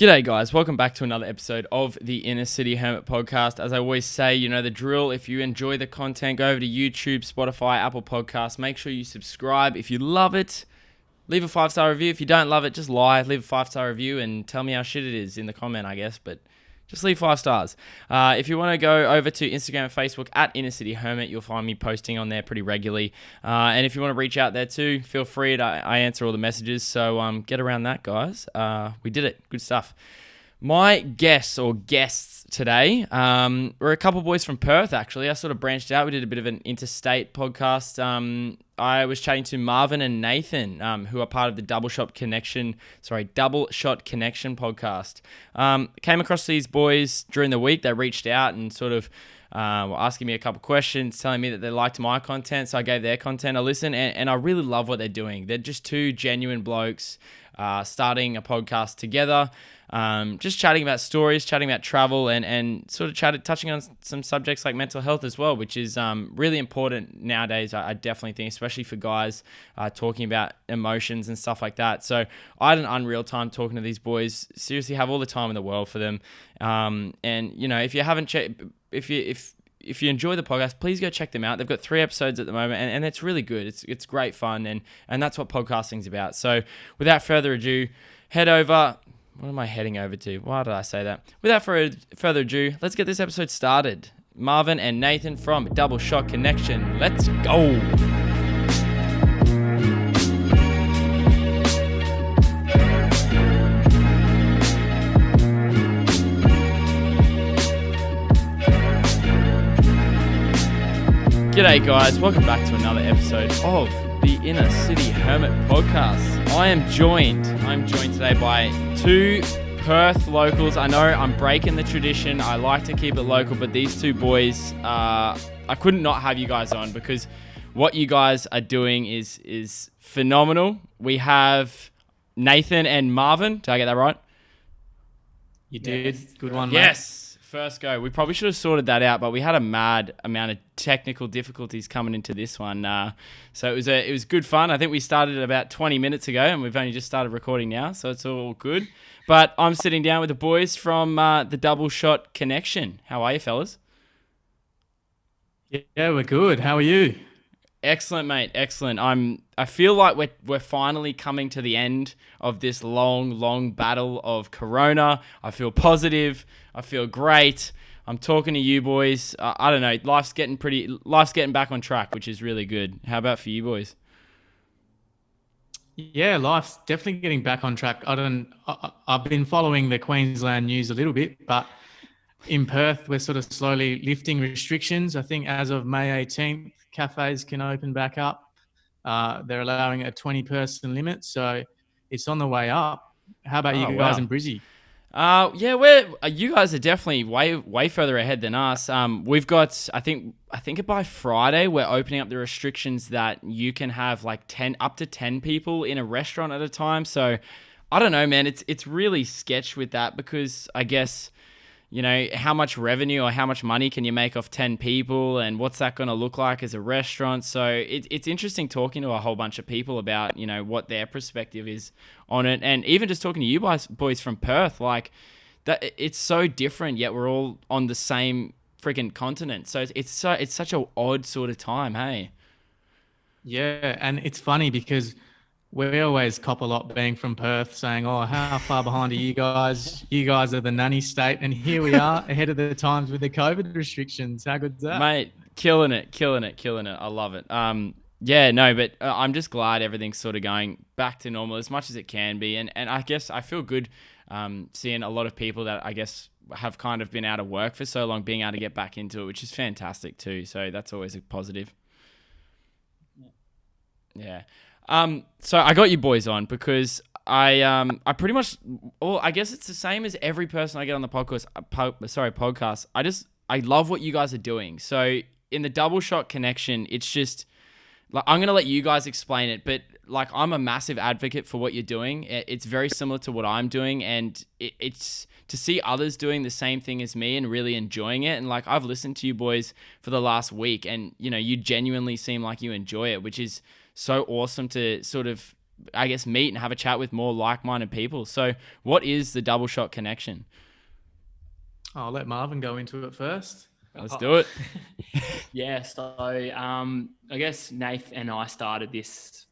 G'day guys, welcome back to another episode of the Inner City Hermit podcast. As I always say, you know the drill. If you enjoy the content, go over to YouTube, Spotify, Apple Podcasts. Make sure you subscribe. If you love it, leave a 5-star review. If you don't love it, just lie. Leave a 5-star review and tell me how shit it is in the comment, I guess. But just leave 5 stars. If you want to go over to Instagram and Facebook at Inner City Hermit, you'll find me posting on there pretty regularly. And if you want to reach out there too, feel free. I answer all the messages. So get around that, guys. We did it. Good stuff. My guests today were a couple boys from Perth, actually. I sort of branched out. We did a bit of an interstate podcast. I was chatting to Marven and Nathan, who are part of the Double Shot Connection podcast. Came across these boys during the week. They reached out and sort of were asking me a couple questions, telling me that they liked my content. So I gave their content a listen, and I really love what they're doing. They're just two genuine blokes starting a podcast together. Just chatting about stories, chatting about travel, and sort of touching on some subjects like mental health as well, which is really important nowadays. I definitely think, especially for guys, talking about emotions and stuff like that. So I had an unreal time talking to these boys. Seriously, have all the time in the world for them. And you know, if you haven't checked, if you enjoy the podcast, please go check them out. They've got 3 episodes at the moment, and it's really good. It's great fun, and that's what podcasting's about. So without further ado, head over. What am I heading over to? Why did I say that? Without further ado, let's get this episode started. Marven and Nathan from Double Shot Connection. Let's go. G'day guys, welcome back to another episode of the Inner City Hermit podcast. I'm joined today by 2 Perth locals. I know I'm breaking the tradition. I like to keep it local, but these 2 boys, I couldn't not have you guys on because what you guys are doing is phenomenal. We have Nathan and Marven. Did I get that right? You did. Yes. Good one, mate. Yes. First go. We probably should have sorted that out, but we had a mad amount of technical difficulties coming into this one. So it was good fun. I think we started about 20 minutes ago, and we've only just started recording now, so it's all good. But I'm sitting down with the boys from the Double Shot Connection. How are you, fellas? Yeah, we're good. How are you? Excellent, mate. Excellent. I feel like we're finally coming to the end of this long battle of Corona. I feel positive. I feel great. I'm talking to you boys. I don't know. Life's getting back on track, which is really good. How about for you boys? Yeah, life's definitely getting back on track. I've been following the Queensland news a little bit, but in Perth, we're sort of slowly lifting restrictions. I think as of May 18th, cafes can open back up. They're allowing a 20-person limit, so it's on the way up. How about you guys in Brizzy? You guys are definitely way further ahead than us. We've got, I think by Friday we're opening up the restrictions that you can have like up to 10 people in a restaurant at a time. So I don't know, man. It's really sketch with that because I guess, you know, how much revenue or how much money can you make off 10 people and what's that going to look like as a restaurant? So it's interesting talking to a whole bunch of people about, you know, what their perspective is on it. And even just talking to you boys from Perth, like that, it's so different, yet we're all on the same freaking continent. So it's such an odd sort of time, hey? Yeah, and it's funny because we always cop a lot being from Perth saying, oh, how far behind are you guys? You guys are the nanny state. And here we are ahead of the times with the COVID restrictions. How good's that? Mate, killing it. I love it. But I'm just glad everything's sort of going back to normal as much as it can be. And I guess I feel good seeing a lot of people that I guess have kind of been out of work for so long being able to get back into it, which is fantastic too. So that's always a positive. Yeah. So I got you boys on because I pretty much, I guess it's the same as every person I get on the podcast. I love what you guys are doing. So in the Double Shot Connection, it's just like, I'm going to let you guys explain it, but like, I'm a massive advocate for what you're doing. It's very similar to what I'm doing, and it's to see others doing the same thing as me and really enjoying it. And like, I've listened to you boys for the last week, and you know, you genuinely seem like you enjoy it, which is so awesome to sort of I guess, meet and have a chat with more like-minded people. So what is the Double Shot Connection? I'll let Marvin go into it first. Let's do it. Yeah, so I guess Nath and I started this,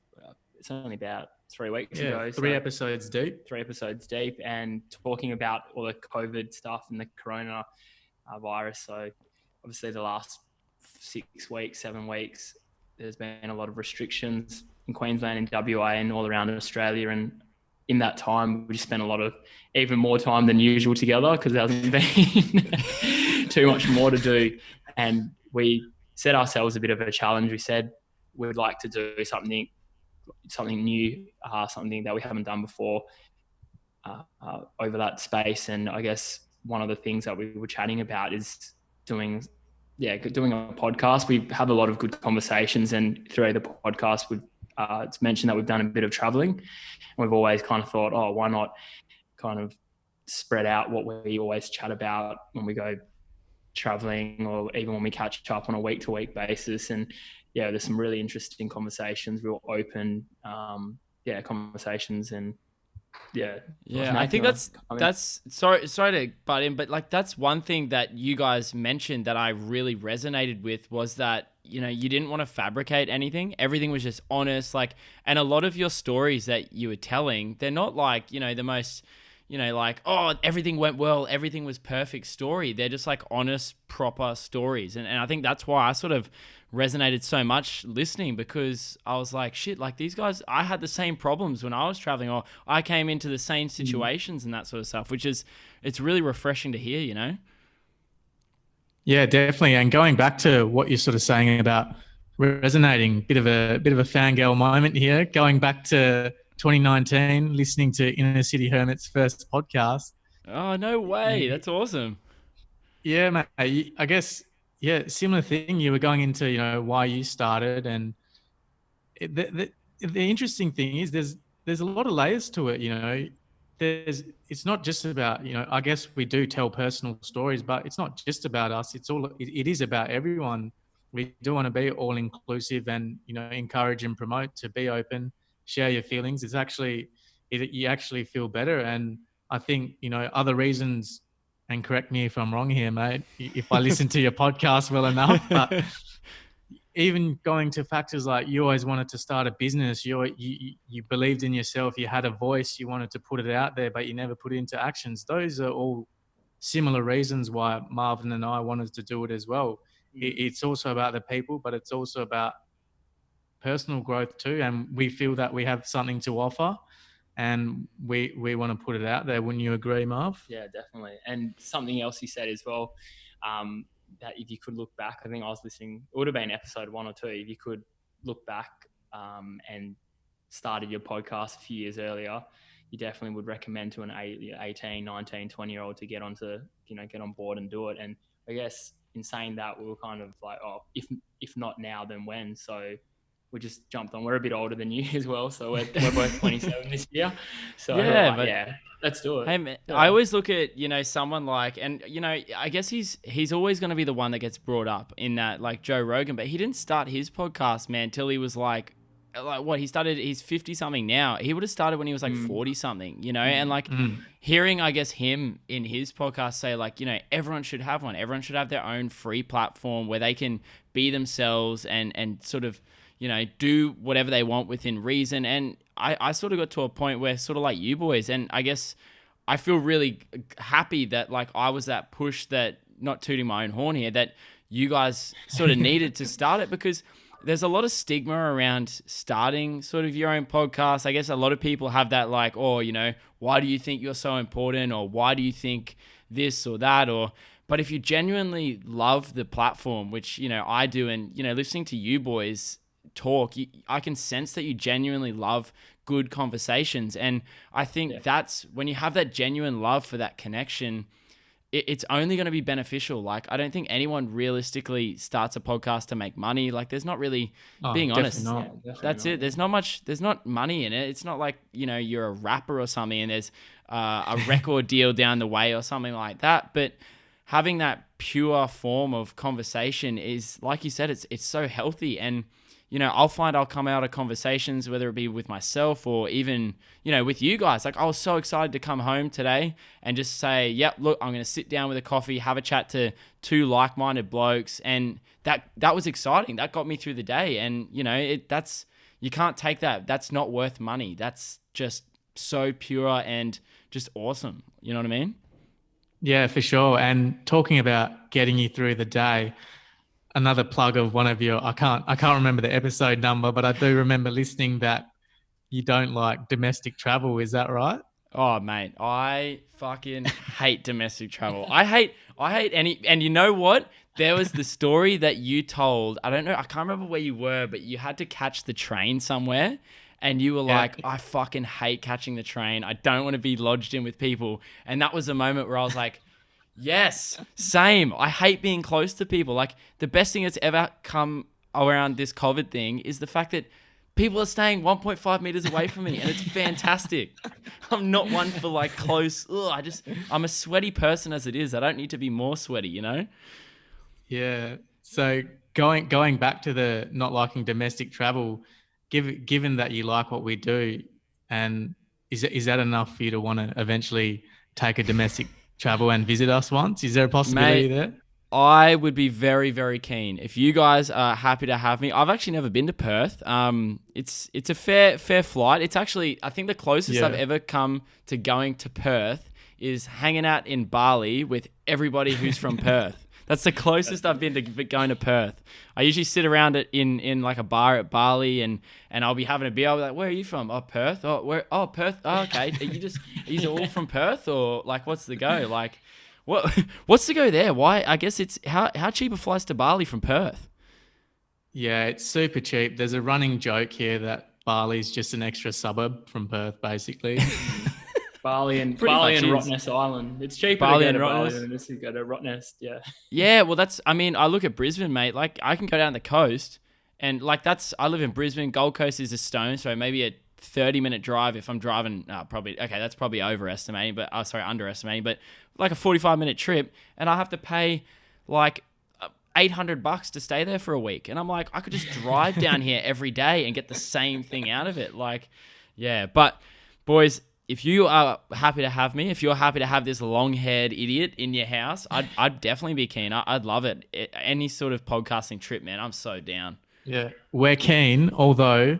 it's only about 3 weeks ago. Three episodes deep. 3 episodes deep, and talking about all the COVID stuff and the corona virus. So obviously the last 6 weeks, 7 weeks, there's been a lot of restrictions in Queensland and WA and all around Australia. And in that time, we just spent even more time than usual together because there hasn't been too much more to do. And we set ourselves a bit of a challenge. We said we'd like to do something new, something that we haven't done before over that space. And I guess one of the things that we were chatting about is doing a podcast. We have a lot of good conversations, and through the podcast, it's mentioned that we've done a bit of traveling. And we've always kind of thought, oh, why not kind of spread out what we always chat about when we go traveling, or even when we catch up on a week-to-week basis. And yeah, there's some really interesting conversations, real open conversations. And I think that's sorry to butt in, but like that's one thing that you guys mentioned that I really resonated with, was that, you know, you didn't want to fabricate anything. Everything was just honest. Like, and a lot of your stories that you were telling, they're not like, you know, the most, you know, like, oh, everything went well, everything was perfect story. They're just like honest, proper stories. And I think that's why I sort of resonated so much listening, because I was like, shit, like these guys, I had the same problems when I was traveling, or I came into the same situations and that sort of stuff, which is, it's really refreshing to hear, you know? Yeah, definitely. And going back to what you're sort of saying about resonating, bit of a fangirl moment here, going back to 2019, listening to Inner City Hermit's first podcast. Oh, no way. That's awesome. Yeah, mate. I guess, similar thing. You were going into, you know, why you started. And the interesting thing is there's a lot of layers to it, you know. It's not just about, you know, I guess we do tell personal stories, but it's not just about us. It is about everyone. We do want to be all inclusive and, you know, encourage and promote to be open, share your feelings. It's actually, you actually feel better. And I think, you know, other reasons, and correct me if I'm wrong here, mate, if I listen to your podcast well enough, but even going to factors like you always wanted to start a business, you believed in yourself, you had a voice, you wanted to put it out there, but you never put it into actions. Those are all similar reasons why Marvin and I wanted to do it as well. It's also about the people, but it's also about personal growth too. And we feel that we have something to offer, and we want to put it out there. Wouldn't you agree, Marv? Yeah, definitely. And something else he said as well, that if you could look back, I think I was listening, it would have been episode 1 or 2, if you could look back and started your podcast a few years earlier, you definitely would recommend to an 18, 19, 20-year-old to get on board and do it. And I guess in saying that, we were kind of like, oh, if not now, then when? So we just jumped on. We're a bit older than you as well, so we're both 27 this year. So let's do it. Hey, man, I always look at, you know, someone like, and, you know, I guess he's always going to be the one that gets brought up in that, like Joe Rogan, but he didn't start his podcast, man, till he was like what, he's 50 something now. He would have started when he was like 40 something, you know, and like hearing, I guess, him in his podcast say like, you know, everyone should have one. Everyone should have their own free platform where they can be themselves and sort of, you know, do whatever they want within reason. And I sort of got to a point where sort of like you boys, and I guess I feel really happy that like I was that push, that, not tooting my own horn here, that you guys sort of needed to start it, because there's a lot of stigma around starting sort of your own podcast. I guess a lot of people have that like, oh, you know, why do you think you're so important? Or why do you think this or that? But if you genuinely love the platform, which, you know, I do, and, you know, listening to you boys talk, I can sense that you genuinely love good conversations. And I think that's when you have that genuine love for that connection, it's only going to be beneficial. Like, I don't think anyone realistically starts a podcast to make money. Like, there's not really, being honest, that's it. There's not money in it. It's not like, you know, you're a rapper or something and there's a record deal down the way or something like that. But having that pure form of conversation is, like you said, it's so healthy. And I'll find I'll come out of conversations, whether it be with myself or even, with you guys. Like, I was so excited to come home today and just say, yep, look, I'm going to sit down with a coffee, have a chat to two like-minded blokes. And that was exciting. That got me through the day. And, you can't take that. That's not worth money. That's just so pure and just awesome. You know what I mean? Yeah, for sure. And talking about getting you through the day, another plug of one of your, I can't remember the episode number, but I do remember listening that you don't like domestic travel. Is that right? Oh, mate, I fucking hate domestic travel. I hate any, and you know what? There was the story that you told. I don't know. I can't remember where you were, but you had to catch the train somewhere. And you were like, I fucking hate catching the train. I don't want to be lodged in with people. And that was a moment where I was like, yes, same. I hate being close to people. Like, the best thing that's ever come around this COVID thing is the fact that people are staying 1.5 meters away from me, and it's fantastic. I'm not one for like close. I'm a sweaty person as it is. I don't need to be more sweaty, Yeah. So going back to the not liking domestic travel, given that you like what we do, and is that enough for you to want to eventually take a domestic travel and visit us once? Is there a possibility there? I would be very, very keen. If you guys are happy to have me, I've actually never been to Perth. It's a fair flight. It's actually, I think the closest I've ever come to going to Perth is hanging out in Bali with everybody who's from Perth. That's the closest I've been to going to Perth. I usually sit around it in like a bar at Bali and I'll be having a beer. I'll be like, where are you from? Oh, Perth. Oh, where? Oh, Perth. Oh, okay. Are you all from Perth, or like, what's the go? Like, what's the go there? Why? I guess it's how cheap are flights to Bali from Perth? Yeah, it's super cheap. There's a running joke here that Bali's just an extra suburb from Perth, basically. Bali and Rottnest Island. It's cheaper to go to Bali than it is to go to Rottnest. Yeah. Yeah, well, I look at Brisbane, mate. Like, I can go down the coast, and like I live in Brisbane. Gold Coast is a stone, so maybe a 30-minute drive if I'm driving. That's probably underestimating, but like a 45-minute trip, and I have to pay like $800 to stay there for a week, and I'm like, I could just drive down here every day and get the same thing out of it. Like, yeah, but boys, if you are happy to have me, if you're happy to have this long-haired idiot in your house, I'd definitely be keen. I'd love it. Any sort of podcasting trip, man, I'm so down. Yeah, we're keen. Although,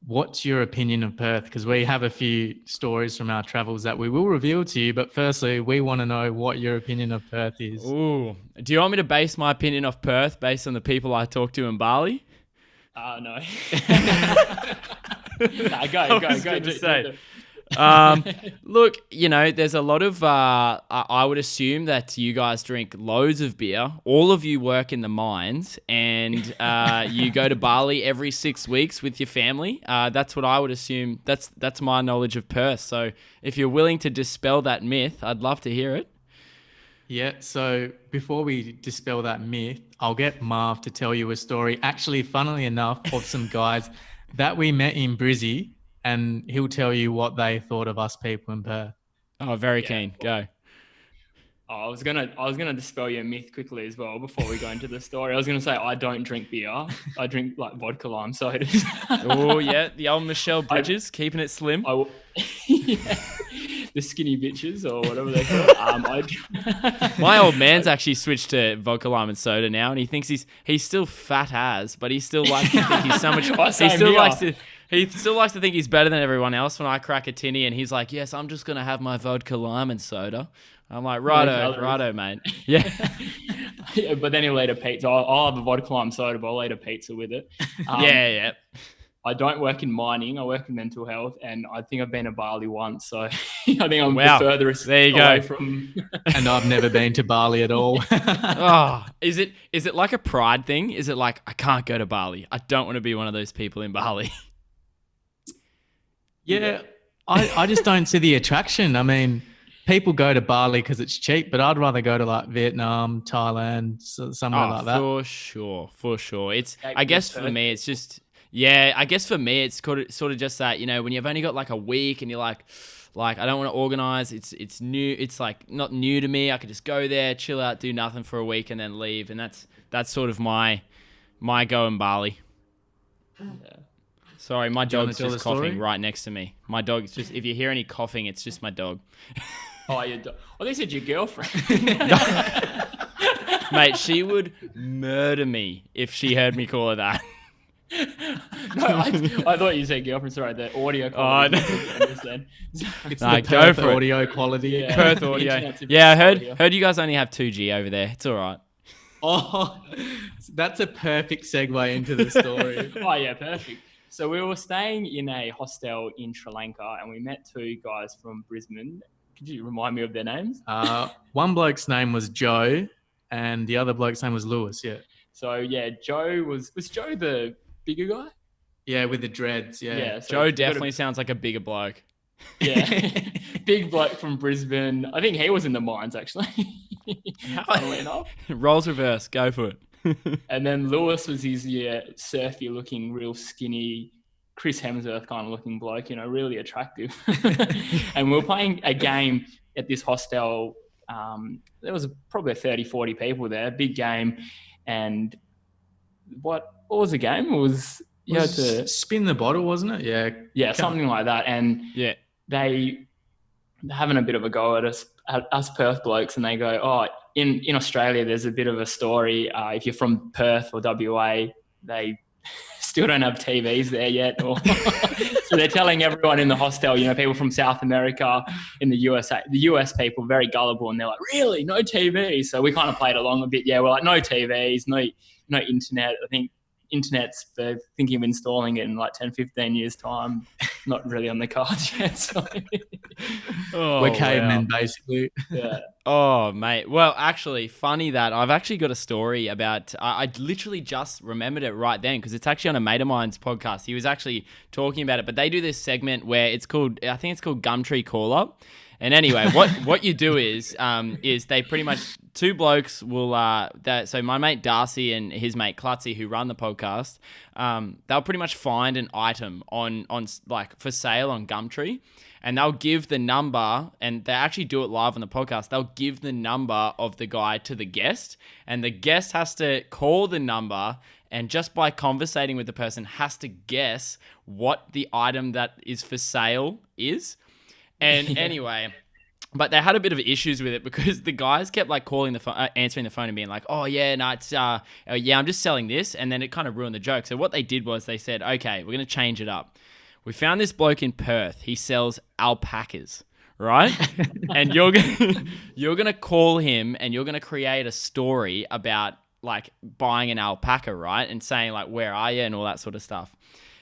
what's your opinion of Perth? Because we have a few stories from our travels that we will reveal to you. But firstly, we want to know what your opinion of Perth is. Ooh, do you want me to base my opinion of Perth based on the people I talk to in Bali? No. Go. Look, there's a lot of, I would assume that you guys drink loads of beer. All of you work in the mines and you go to Bali every 6 weeks with your family. That's what I would assume. That's my knowledge of Perth. So if you're willing to dispel that myth, I'd love to hear it. Yeah, so before we dispel that myth, I'll get Marv to tell you a story, actually, funnily enough, of some guys that we met in Brizzy, and he'll tell you what they thought of us people in Perth. Oh, very keen. Go. Oh, I was gonna dispel your myth quickly as well before we go into the story. I was gonna say I don't drink beer. I drink like vodka lime sodas. Oh yeah, the old Michelle Bridges, keeping it slim. Yeah, the skinny bitches or whatever they call it. My old man's actually switched to vodka lime and soda now, and he thinks he's still fat as, but he still likes to think he's so much. He still likes to think he's better than everyone else. When I crack a tinny and he's like, yes, I'm just going to have my vodka lime and soda. I'm like, righto, mate. Yeah. Yeah, but then he'll eat a pizza. I'll have a vodka lime soda, but I'll eat a pizza with it. Yeah. I don't work in mining. I work in mental health, and I think I've been to Bali once. So I think I'm the furthest away from... And I've never been to Bali at all. Oh, is it like a pride thing? Is it like, I can't go to Bali. I don't want to be one of those people in Bali. Yeah, I just don't see the attraction. I mean, people go to Bali because it's cheap, but I'd rather go to like Vietnam, Thailand, somewhere like that. For sure. I guess for me, it's just, I guess for me, it's sort of just that, when you've only got like a week and you're like, I don't want to organize. It's new. It's like not new to me. I could just go there, chill out, do nothing for a week and then leave. And that's sort of my go in Bali. Yeah. Sorry, my Do you wanna dog's tell just the story? coughing right next to me. My dog's just, if you hear any coughing, it's just my dog. Oh, they said your girlfriend. Mate, she would murder me if she heard me call her that. No, I thought you said girlfriend. Sorry, the audio quality. It's Nah, the go Perth for it. audio quality. Yeah. Perth The audio. internet's a bit Yeah, I slow here. heard you guys only have 2G over there. It's all right. Oh, that's a perfect segue into the story. Oh yeah, perfect. So we were staying in a hostel in Sri Lanka, and we met two guys from Brisbane. Could you remind me of their names? One bloke's name was Joe, and the other bloke's name was Lewis. Yeah, So yeah, Joe was Joe the bigger guy? yeah, with the dreads. Yeah, So Joe you gotta- definitely sounds like a bigger bloke. Yeah, big bloke from Brisbane. I think he was in the mines actually. Funnily enough. Roles reverse. Go for it. And then Lewis was his surfy looking, real skinny, Chris Hemsworth kind of looking bloke, really attractive. And we were playing a game at this hostel. There was probably 30, 40 people there, big game. And what was the game? It was you had to spin the bottle, wasn't it? Yeah, yeah, something like that. And Yeah. they're having a bit of a go at us Perth blokes, and they go, oh, in Australia, there's a bit of a story. If you're from Perth or WA, they still don't have TVs there yet. So they're telling everyone in the hostel, people from South America, in the USA, the US people, very gullible, and they're like, really? No TV? So we kind of played along a bit. Yeah, we're like, no TVs, no internet. I think internet's, they're thinking of installing it in like 10, 15 years time. Not really on the cards yet. So. We're cavemen, basically. Yeah. Oh, mate. Well, actually, funny that I've actually got a story about. I literally just remembered it right then because it's actually on a mate of mine's podcast. He was actually talking about it, but they do this segment where I think it's called Gumtree Call Up. And anyway, what you do is they pretty much two blokes will so my mate Darcy and his mate Klutzy, who run the podcast, they'll pretty much find an item on like for sale on Gumtree. And they'll give the number, and they actually do it live on the podcast. They'll give the number of the guy to the guest, and the guest has to call the number, and just by conversating with the person, has to guess what the item that is for sale is. And anyway, but they had a bit of issues with it because the guys kept like calling the phone, answering the phone, and being like, "Oh yeah, no, it's I'm just selling this," and then it kind of ruined the joke. So what they did was they said, "Okay, we're gonna change it up. We found this bloke in Perth. He sells alpacas, right? And you're gonna call him and you're gonna create a story about like buying an alpaca, right? And saying like, where are you and all that sort of stuff."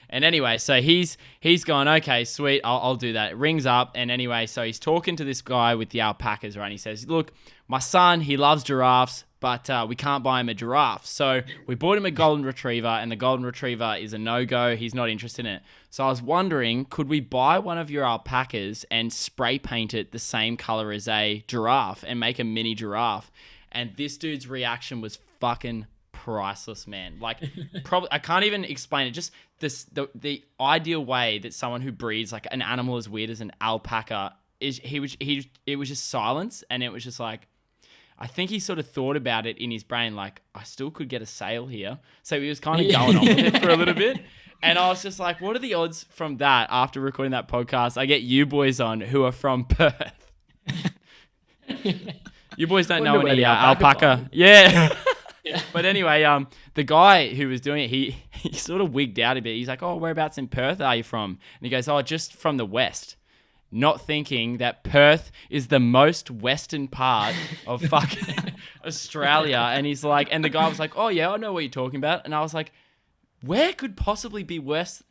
And anyway, so he's going, okay, sweet, I'll do that. It rings up, and anyway, so he's talking to this guy with the alpacas, right? And he says, look, my son, he loves giraffes, but we can't buy him a giraffe. So we bought him a golden retriever, and the golden retriever is a no-go. He's not interested in it. So I was wondering, could we buy one of your alpacas and spray paint it the same color as a giraffe and make a mini giraffe? And this dude's reaction was fucking priceless, man. Like, probably I can't even explain it. Just the ideal way that someone who breeds like an animal as weird as an alpaca is, it was just silence, and it was just like, I think he sort of thought about it in his brain, like, I still could get a sale here. So he was kind of going on with it for a little bit. And I was just like, what are the odds from that after recording that podcast? I get you boys on who are from Perth. You boys don't know any alpaca. Yeah. Yeah. But anyway, the guy who was doing it, he sort of wigged out a bit. He's like, oh, whereabouts in Perth are you from? And he goes, oh, just from the west. Not thinking that Perth is the most western part of fucking Australia. And he's like, and the guy was like, oh yeah, I know what you're talking about. And I was like, where could possibly be west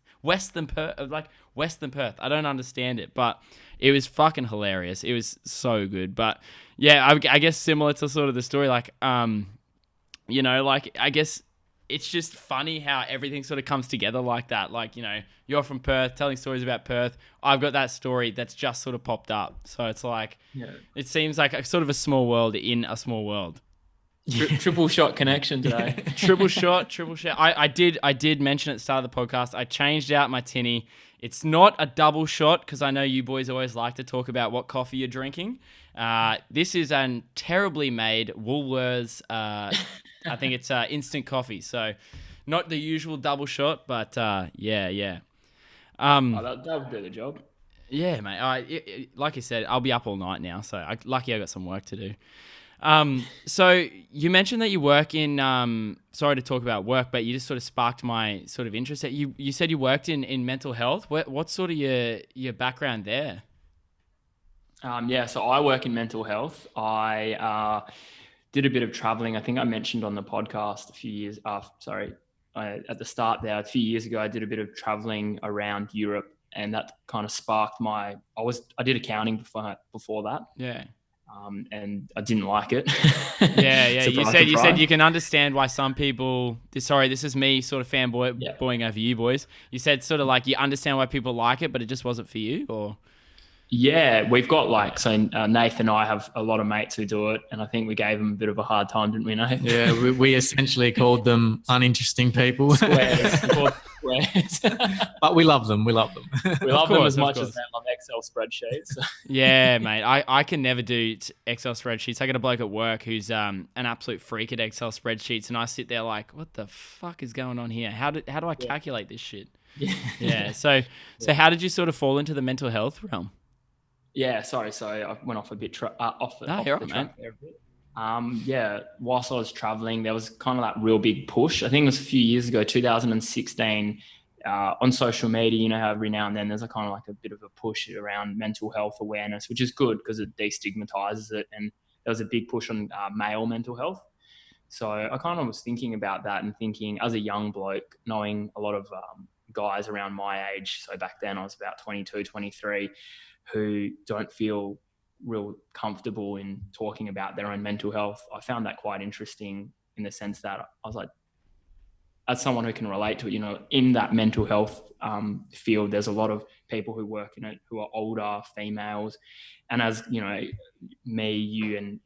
than Perth? Like west than Perth? I don't understand it, but it was fucking hilarious. It was so good. But yeah, I guess similar to sort of the story, like, like I guess it's just funny how everything sort of comes together like that. Like, you're from Perth, telling stories about Perth. I've got that story that's just sort of popped up. So it's like, It seems like a sort of a small world in a small world. Triple shot connection today. Triple shot. I did mention at the start of the podcast, I changed out my tinny. It's not a double shot because I know you boys always like to talk about what coffee you're drinking. This is a terribly made Woolworths, I think it's instant coffee. So not the usual double shot, but yeah. That would do the job. Yeah, mate. Like you said, I'll be up all night now, so lucky I got some work to do. So you mentioned that you work in, sorry to talk about work, but you just sort of sparked my sort of interest. You said you worked in mental health. What's sort of your background there? So I work in mental health. I did a bit of traveling. I think I mentioned on the podcast a few years, at the start there, a few years ago, I did a bit of traveling around Europe, and that kind of sparked I did accounting before that. Yeah. And I didn't like it. Yeah. Surprise, You said you can understand why some people. Sorry, this is me sort of fanboying over you boys. You said sort of like you understand why people like it, but it just wasn't for you, or. Yeah, we've got Nathan and I have a lot of mates who do it, and I think we gave them a bit of a hard time, didn't we, Nathan? Yeah, we essentially called them uninteresting people. Squares. But we love them. We love them. We love them as much as they love Excel spreadsheets. Yeah, mate. I can never do Excel spreadsheets. I got a bloke at work who's an absolute freak at Excel spreadsheets, and I sit there like, what the fuck is going on here? How do I calculate this shit? Yeah. So how did you sort of fall into the mental health realm? Yeah, sorry. So I went off a bit off the track there a bit. Whilst I was traveling, there was kind of that real big push. I think it was a few years ago, 2016, on social media. You know how every now and then there's a kind of like a bit of a push around mental health awareness, which is good because it destigmatizes it. And there was a big push on male mental health. So I kind of was thinking about that and thinking, as a young bloke, knowing a lot of guys around my age. So back then I was about 22, 23, who don't feel real comfortable in talking about their own mental health. I found that quite interesting in the sense that I was like, as someone who can relate to it, you know, in that mental health field, there's a lot of people who work in it who are older, females. And as, you know, me, you and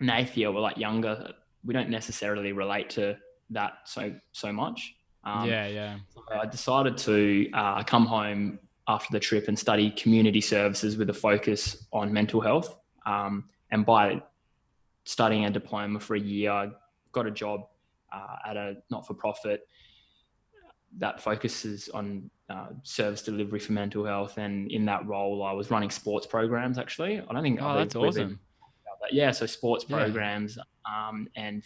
Nathia were like younger, we don't necessarily relate to that so much. So I decided to come home after the trip and study community services with a focus on mental health. And by studying a diploma for a year, I got a job at a not-for-profit that focuses on service delivery for mental health. And in that role, I was running sports programs, actually. I don't think... Oh, that's awesome. Yeah, so sports programs and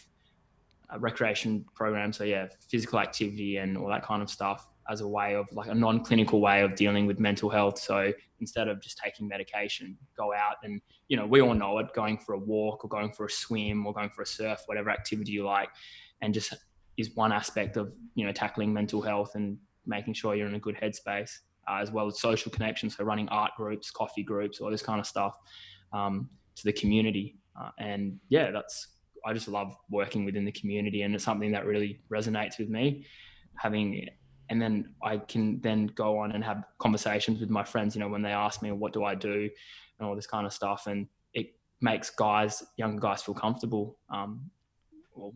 recreation programs. So yeah, physical activity and all that kind of stuff as a way of like a non-clinical way of dealing with mental health. So instead of just taking medication, go out and, you know, we all know it, going for a walk or going for a swim or going for a surf, whatever activity you like, and just is one aspect of, you know, tackling mental health and making sure you're in a good headspace, as well as social connections. So running art groups, coffee groups, all this kind of stuff to the community. And yeah, I just love working within the community, and it's something that really resonates with me. And then I can then go on and have conversations with my friends, you know, when they ask me, what do I do and all this kind of stuff. And it makes younger guys feel comfortable. Well,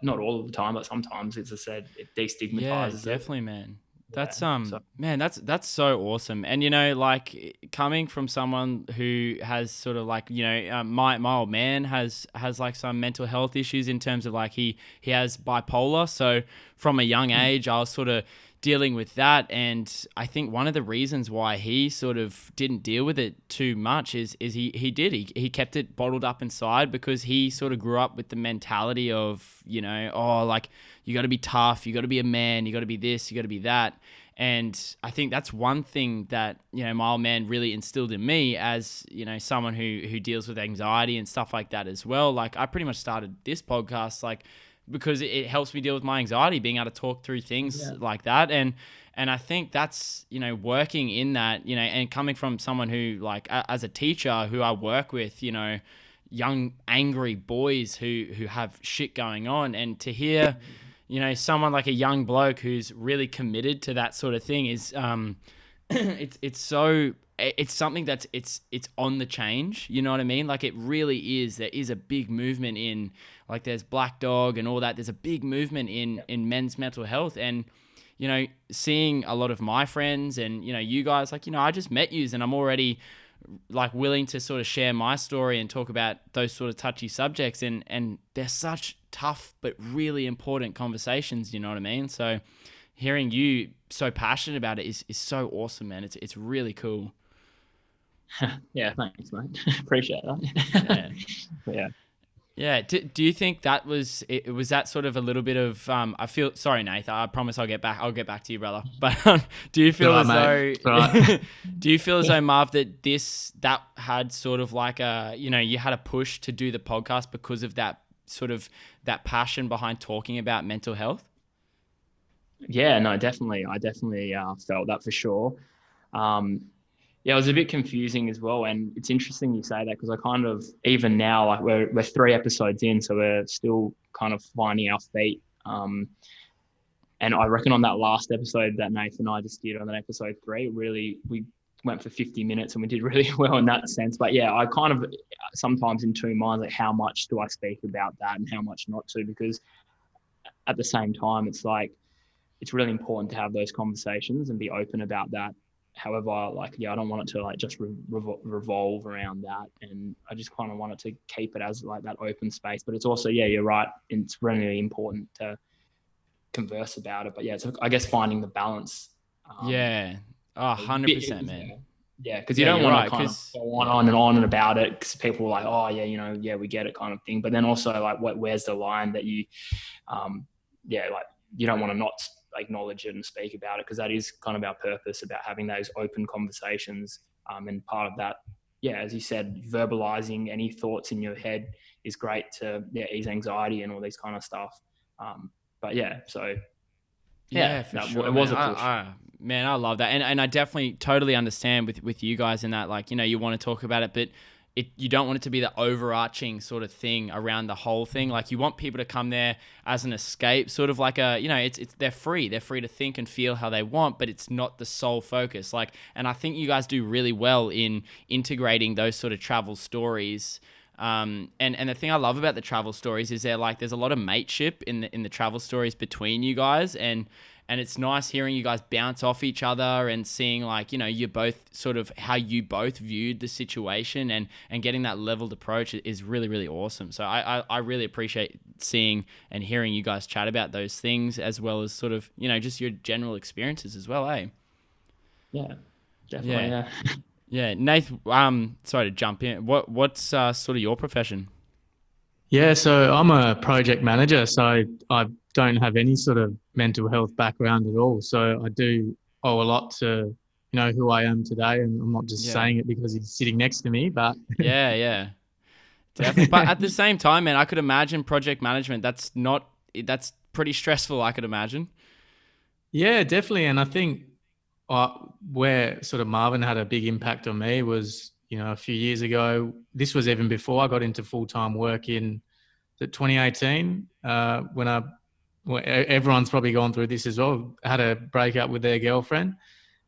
not all of the time, but sometimes, as I said, it destigmatizes. Yeah, definitely, man. That's man, that's so awesome. And you know, like coming from someone who has sort of like, you know, my old man has like some mental health issues in terms of like he has bipolar. So from a young age, I was sort of dealing with that, and I think one of the reasons why he sort of didn't deal with it too much is he kept it bottled up inside, because he sort of grew up with the mentality of, you know, oh, like you got to be tough, you got to be a man, you got to be this, you got to be that. And I think that's one thing that, you know, my old man really instilled in me as, you know, someone who deals with anxiety and stuff like that as well. Like I pretty much started this podcast like because it helps me deal with my anxiety, being able to talk through things like that. And I think that's, you know, working in that, you know, and coming from someone who like, as a teacher who I work with, you know, young, angry boys who have shit going on, and to hear, you know, someone like a young bloke who's really committed to that sort of thing is, it's something that's it's on the change, you know what I mean? Like it really is. There is a big movement in, like there's Black Dog and all that. There's a big movement in men's mental health, and you know, seeing a lot of my friends and, you know, you guys, like, you know, I just met yous and I'm already like willing to sort of share my story and talk about those sort of touchy subjects, and they're such tough but really important conversations, you know what I mean? So hearing you so passionate about it is so awesome, man. It's really cool. Yeah, thanks, mate. Appreciate that. Yeah. Yeah. Yeah. Do you think that was that sort of a little bit of I feel sorry, Nathan. I promise I'll get back to you, brother. But do you feel as though do you feel as though, Marv, that had sort of like a, you know, you had a push to do the podcast because of that sort of that passion behind talking about mental health? Yeah, no, definitely. I definitely felt that for sure. Yeah, it was a bit confusing as well. And it's interesting you say that, because I kind of, even now, like we're 3 episodes in, so we're still kind of finding our feet. And I reckon on that last episode that Nathan and I just did, on that episode 3, really, we went for 50 minutes and we did really well in that sense. But yeah, I kind of sometimes in two minds, like how much do I speak about that and how much not to, because at the same time, it's like, it's really important to have those conversations and be open about that. However, like, yeah, I don't want it to like just revolve around that. And I just kind of wanted to keep it as like that open space. But it's also, yeah, you're right. It's really important to converse about it. But yeah, it's, I guess, finding the balance. Yeah. Oh, 100%, man. Yeah, because you don't want to kind of go on and about it, because people are like, oh, yeah, you know, yeah, we get it kind of thing. But then also, like, where's the line that you, yeah, like, you don't want to not acknowledge it and speak about it, because that is kind of our purpose about having those open conversations. And part of that, yeah, as you said, verbalizing any thoughts in your head is great to ease anxiety and all these kind of stuff. But yeah, so yeah, for sure. It was a push. Man, I love that. And I definitely totally understand with you guys in that, like, you know, you want to talk about it, but you don't want it to be the overarching sort of thing around the whole thing. Like, you want people to come there as an escape, sort of like a, you know, it's they're free to think and feel how they want, but it's not the sole focus. Like, and I think you guys do really well in integrating those sort of travel stories. And the thing I love about the travel stories is there's a lot of mateship in the travel stories between you guys, and it's nice hearing you guys bounce off each other and seeing, like, you know, you both sort of how you both viewed the situation, and getting that leveled approach is really, really awesome. So I really appreciate seeing and hearing you guys chat about those things, as well as sort of, you know, just your general experiences as well, eh? Yeah, definitely. Yeah. Yeah. Nath, sorry to jump in. What's sort of your profession? Yeah, so I'm a project manager, so I don't have any sort of mental health background at all. So I do owe a lot to, you know, who I am today, and I'm not just saying it because he's sitting next to me, but yeah, definitely. But at the same time, man, I could imagine project management. That's pretty stressful, I could imagine. Yeah, definitely. And I think where sort of Marven had a big impact on me was, you know, a few years ago. This was even before I got into full-time work in 2018, when everyone's probably gone through this as well, had a breakup with their girlfriend.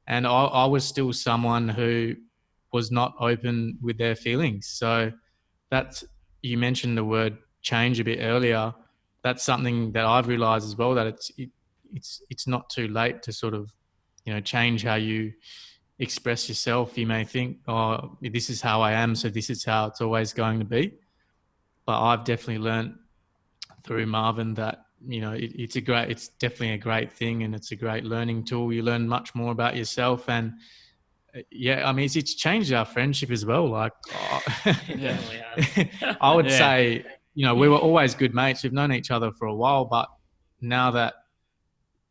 And I was still someone who was not open with their feelings. So you mentioned the word change a bit earlier. That's something that I've realized as well, that it's not too late to sort of, you know, change how you express yourself. You may think, oh, this is how I am, so this is how it's always going to be. But I've definitely learned through Marven that, you know, it's definitely a great thing, and it's a great learning tool. You learn much more about yourself, and yeah, I mean, it's changed our friendship as well. Like, I would say, you know, we were always good mates. We've known each other for a while, but now that,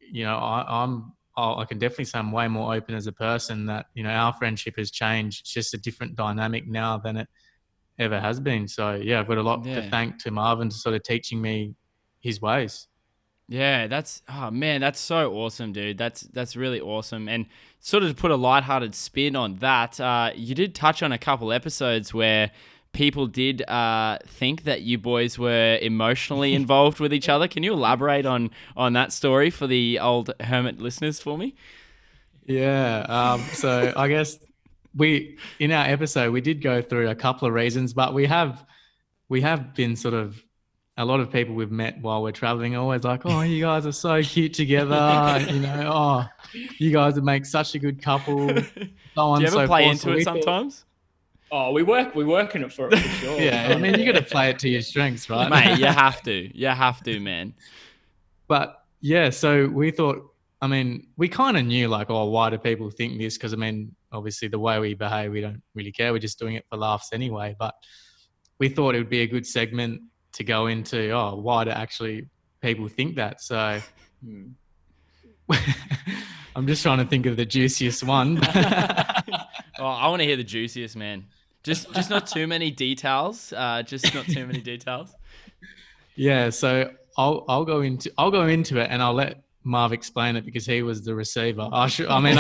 you know, I can definitely say I'm way more open as a person, that, you know, our friendship has changed. It's just a different dynamic now than it ever has been. So yeah, I've got a lot to thank to Marven for sort of teaching me his ways. Yeah, that's so awesome, dude. That's really awesome. And sort of to put a lighthearted spin on that, you did touch on a couple episodes where people did think that you boys were emotionally involved with each other. Can you elaborate on that story for the old hermit listeners for me? Yeah. So I guess in our episode, we did go through a couple of reasons, but we have been sort of, a lot of people we've met while we're traveling are always like, oh, you guys are so cute together. You know, oh, you guys would make such a good couple. So do you ever so play forth. into it sometimes? Oh, we're working it for sure. Yeah, I mean, you got to play it to your strengths, right? Mate, you have to, man. But yeah, so we thought, I mean, we kind of knew like, oh, why do people think this? Because I mean, obviously the way we behave, we don't really care. We're just doing it for laughs anyway. But we thought it would be a good segment to go into, oh, why do actually people think that? So I'm just trying to think of the juiciest one. Oh, I want to hear the juiciest, man. Just not too many details. Just not too many details. Yeah, so I'll go into it, and I'll let Marv explain it because he was the receiver. I don't mean.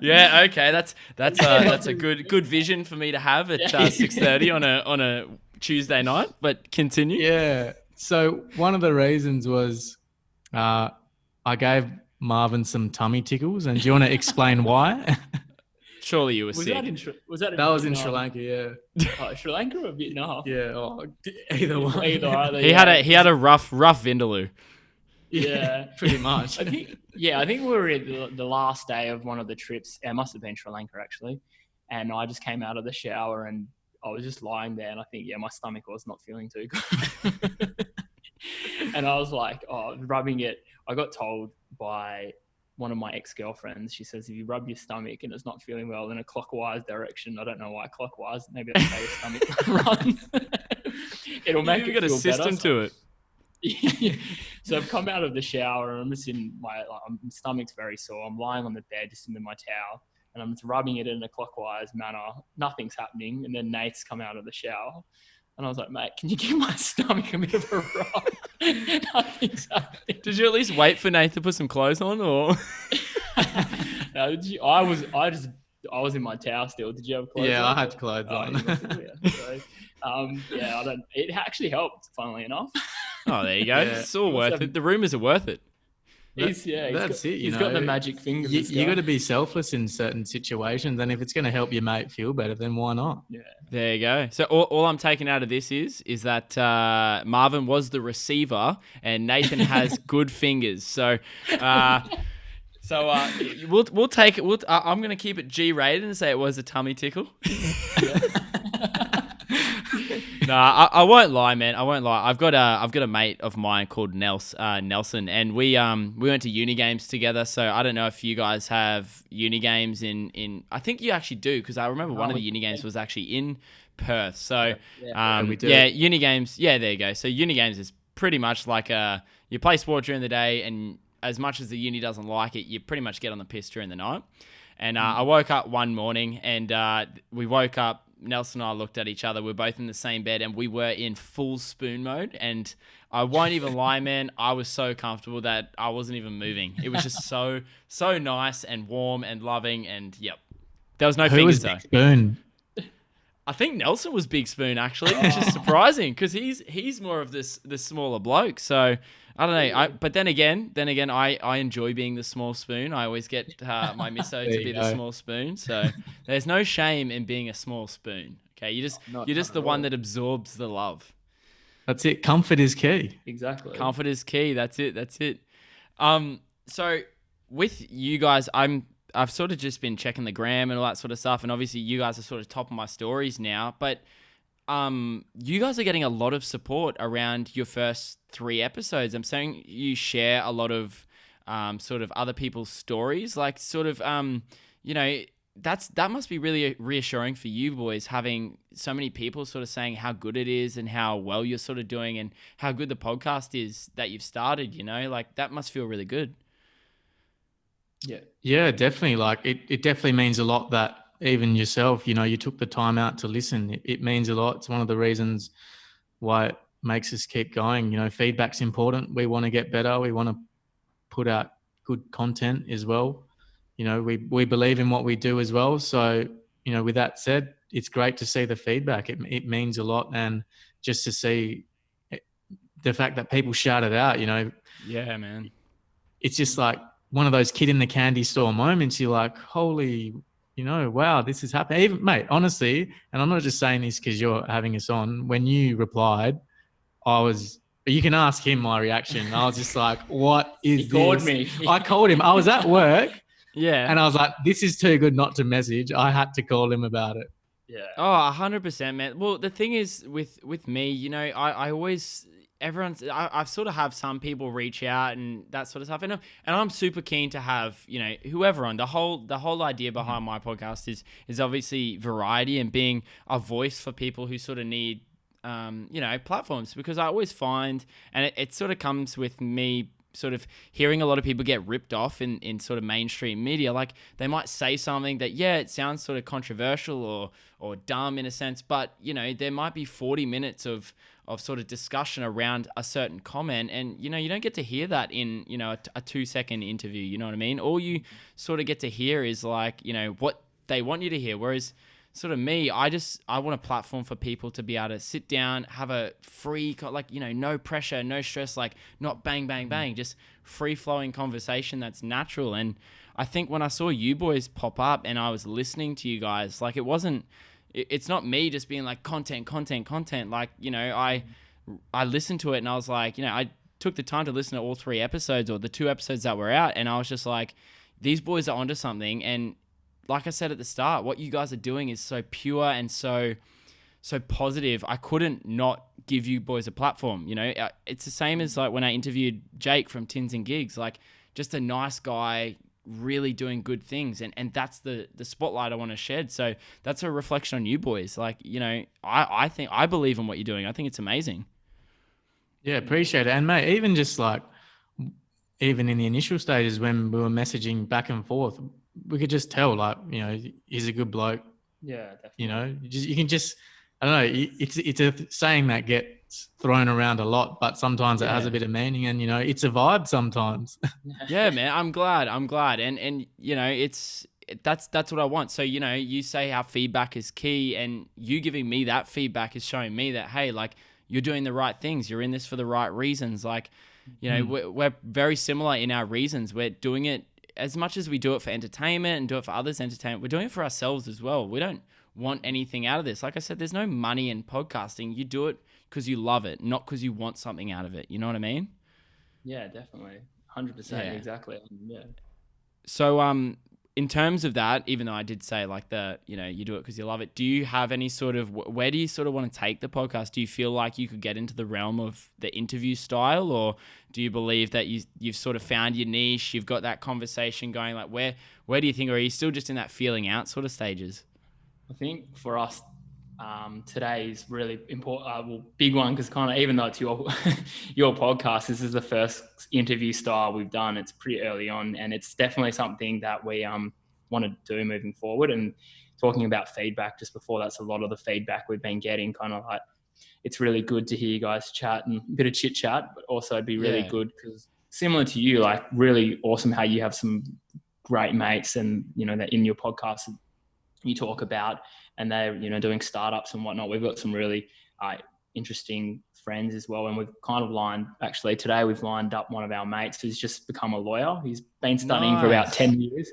Yeah, okay, that's a good vision for me to have at 6:30 on a Tuesday night. But continue. Yeah. So one of the reasons was I gave Marvin some tummy tickles, and do you want to explain why? Surely you were sick. That was in Sri Lanka, yeah. Oh, Sri Lanka or Vietnam? Yeah, either one. Either. He had a rough Vindaloo. Yeah, pretty much. I think we were at the last day of one of the trips. It must have been Sri Lanka actually, and I just came out of the shower and I was just lying there, and I think my stomach was not feeling too good, and I was like, rubbing it. I got told by one of my ex-girlfriends, she says, if you rub your stomach and it's not feeling well in a clockwise direction, I don't know why clockwise, maybe that's how your stomach runs. It'll make it feel better. You've got a system to it. So I've come out of the shower and I'm just in my stomach's very sore. I'm lying on the bed just in my towel and I'm just rubbing it in a clockwise manner. Nothing's happening. And then Nate's come out of the shower. And I was like, mate, can you give my stomach a bit of a rub? Nothing's happening. Did you at least wait for Nate to put some clothes on, or? No, I was in my towel still. Did you have clothes on? Yeah, I had clothes on. So, it actually helped, funnily enough. Oh, there you go. Yeah. It's all worth it. The rumours are worth it. He's got the magic fingers. You got to be selfless in certain situations, and if it's going to help your mate feel better, then why not? Yeah. There you go. So all I'm taking out of this is that Marvin was the receiver, and Nathan has good fingers. So, we'll take it. I'm going to keep it G-rated and say it was a tummy tickle. No, I won't lie, man. I won't lie. I've got a mate of mine called Nelson, and we went to uni games together. So I don't know if you guys have uni games in. I think you actually do, because I remember one of the uni games was actually in Perth. So we do. yeah, uni games. Yeah, there you go. So uni games is pretty much like you play sport during the day, and as much as the uni doesn't like it, you pretty much get on the piss during the night. And I woke up one morning, and we woke up. Nelson and I looked at each other. We're both in the same bed, and we were in full spoon mode. And I won't even lie, man. I was so comfortable that I wasn't even moving. It was just so nice and warm and loving. And yep, there was no fingers though. Big Spoon? I think Nelson was Big Spoon actually, which is surprising because he's more of the smaller bloke. So I don't know. But then again, I enjoy being the small spoon. I always get my misso to be the small spoon. So there's no shame in being a small spoon. Okay, you're just the one that absorbs the love. That's it. Comfort is key. Exactly. Comfort is key. That's it. So with you guys, I've sort of just been checking the gram and all that sort of stuff, and obviously you guys are sort of top of my stories now, but you guys are getting a lot of support around your first 3 episodes. I'm saying you share a lot of sort of other people's stories, like sort of that must be really reassuring for you boys, having so many people sort of saying how good it is and how well you're sort of doing and how good the podcast is that you've started, like that must feel really good. Yeah, definitely. Like it definitely means a lot that even yourself, you took the time out to listen. It means a lot. It's one of the reasons why it makes us keep going. Feedback's important. We want to get better. We want to put out good content as well. We believe in what we do as well. So, with that said, it's great to see the feedback. It means a lot. And just to see the fact that people shout it out, Yeah, man. It's just like one of those kid in the candy store moments. You're like, holy, wow, this is happening. Even, mate, honestly, and I'm not just saying this because you're having us on, when you replied, you can ask him my reaction. I was just like, what is this? He called me. I called him. I was at work Yeah. And I was like, this is too good not to message. I had to call him about it. Yeah. Oh, 100%, man. Well, the thing is with me, I always I sort of have some people reach out and that sort of stuff, and I'm super keen to have whoever on. The whole idea behind my podcast is obviously variety and being a voice for people who sort of need platforms, because I always find, and it sort of comes with me sort of hearing a lot of people get ripped off in sort of mainstream media. Like, they might say something that, it sounds sort of controversial or dumb in a sense, but there might be 40 minutes of sort of discussion around a certain comment, and you don't get to hear that in a 2-second interview. You know what I mean? All you sort of get to hear is like what they want you to hear, whereas sort of me, I want a platform for people to be able to sit down, have a free, no pressure, no stress, like not bang, bang, bang, just free flowing conversation that's natural. And I think when I saw you boys pop up and I was listening to you guys, like it's not me just being like content. Like, I listened to it and I was like, I took the time to listen to all 3 episodes or the 2 episodes that were out. And I was just like, these boys are onto something. And like I said at the start, what you guys are doing is so pure and so positive. I couldn't not give you boys a platform. It's the same as like when I interviewed Jake from Tins and Gigs, like just a nice guy, really doing good things. And that's the spotlight I want to shed. So that's a reflection on you boys. Like, I think I believe in what you're doing. I think it's amazing. Yeah, appreciate it. And mate, even just like, even in the initial stages when we were messaging back and forth, we could just tell, like, he's a good bloke. Yeah, definitely. You can just, I don't know, it's a saying that gets thrown around a lot, but sometimes it has a bit of meaning, and it's a vibe sometimes. Yeah, man, I'm glad. And that's what I want. So, you say how feedback is key, and you giving me that feedback is showing me that, hey, like, you're doing the right things. You're in this for the right reasons. Like, we're very similar in our reasons. We're doing it as much as we do it for entertainment and do it for others' entertainment. We're doing it for ourselves as well. We don't want anything out of this. Like I said, there's no money in podcasting. You do it because you love it, not because you want something out of it. You know what I mean? Yeah, definitely. 100%. Yeah. Exactly. Yeah. So, in terms of that, even though I did say like you do it because you love it, do you have any sort of, where do you sort of want to take the podcast? Do you feel like you could get into the realm of the interview style, or do you believe that you've sort of found your niche, you've got that conversation going? Like, where do you think, or are you still just in that feeling out sort of stages? I think for us, today is really important, big one, because kind of, even though it's your your podcast, this is the first interview style we've done. It's pretty early on, and it's definitely something that we want to do moving forward. And talking about feedback just before, that's a lot of the feedback we've been getting. Kind of like, it's really good to hear you guys chat and a bit of chit chat, but also it'd be really good because, similar to you, like, really awesome how you have some great mates, and that in your podcast you talk about, and they're doing startups and whatnot. We've got some really interesting friends as well, and we've kind of today we've lined up one of our mates who's just become a lawyer. He's been studying for about 10 years.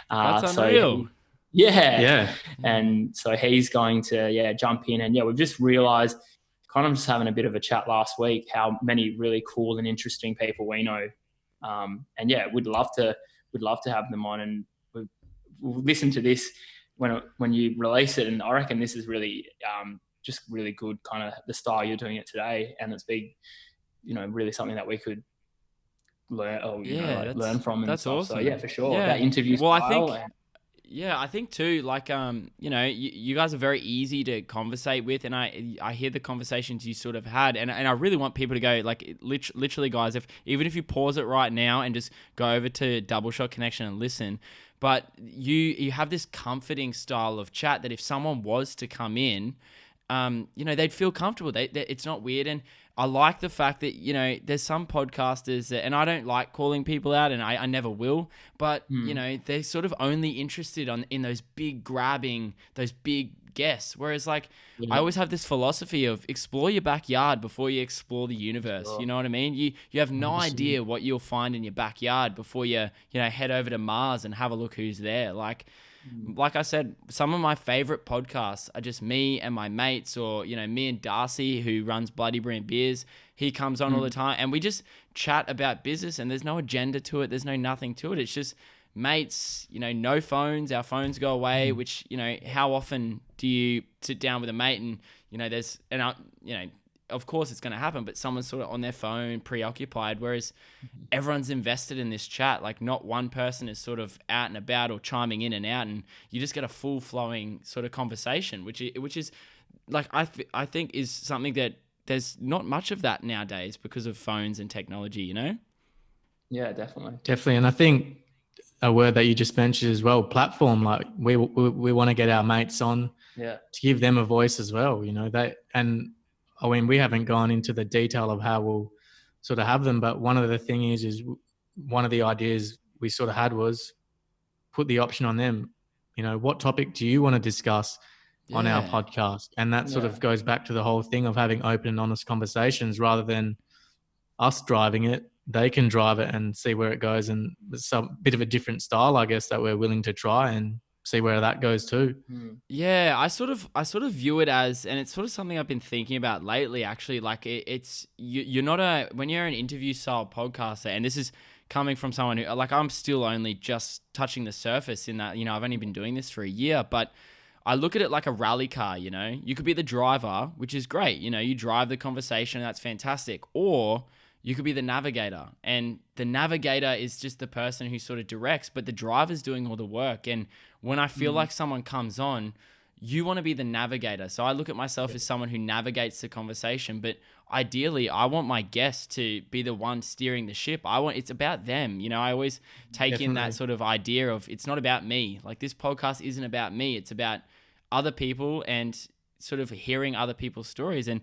That's unreal. Yeah. And so he's going to jump in, and we've just realized, kind of just having a bit of a chat last week, how many really cool and interesting people we know, and we'd love to have them on, and we'll listen to this when you release it. And I reckon this is really just really good, kind of the style you're doing it today, and it's big, really something that we could learn learn from. And that's stuff. awesome. So for sure, that interview style. I think too, like, you guys are very easy to conversate with, and I hear the conversations you sort of had, and I really want people to go, like, literally, guys, even if you pause it right now and just go over to Double Shot Connection and listen, but you have this comforting style of chat that if someone was to come in, they'd feel comfortable. It's not weird. And I like the fact that, there's some podcasters that, and I don't like calling people out, and I never will, but, they're sort of only interested in those big grabbing, those big guests. Whereas, like, I always have this philosophy of explore your backyard before you explore the universe. Sure. You know what I mean? You have no idea what you'll find in your backyard before you head over to Mars and have a look who's there. Like I said, some of my favorite podcasts are just me and my mates, or, me and Darcy, who runs Bloody Brand Beers. He comes on all the time, and we just chat about business, and there's no agenda to it. There's no nothing to it. It's just mates, no phones, our phones go away, which, how often do you sit down with a mate and, of course it's going to happen, but someone's sort of on their phone, preoccupied, whereas everyone's invested in this chat. Like not one person is sort of out and about or chiming in and out, and you just get a full flowing sort of conversation, which is like, I think is something that there's not much of that nowadays because of phones and technology, Yeah, definitely. Definitely. And I think a word that you just mentioned as well, platform, like we want to get our mates on to give them a voice as well, and I mean, we haven't gone into the detail of how we'll sort of have them, but one of the things is one of the ideas we sort of had was put the option on them, what topic do you want to discuss on our podcast? And that sort of goes back to the whole thing of having open and honest conversations rather than us driving it. They can drive it and see where it goes, and some bit of a different style, I guess, that we're willing to try and see where that goes too. Yeah, I sort of view it as, and it's sort of something I've been thinking about lately, actually. Like you're not when you're an interview style podcaster, and this is coming from someone who, like, I'm still only just touching the surface in that, I've only been doing this for a year, but I look at it like a rally car, you could be the driver, which is great. You drive the conversation, that's fantastic. Or you could be the navigator, and the navigator is just the person who sort of directs, but the driver's doing all the work. And when I feel like someone comes on, you want to be the navigator. So I look at myself as someone who navigates the conversation, but ideally I want my guest to be the one steering the ship. It's about them. I always take in that sort of idea of, it's not about me. Like, this podcast isn't about me. It's about other people and sort of hearing other people's stories. And,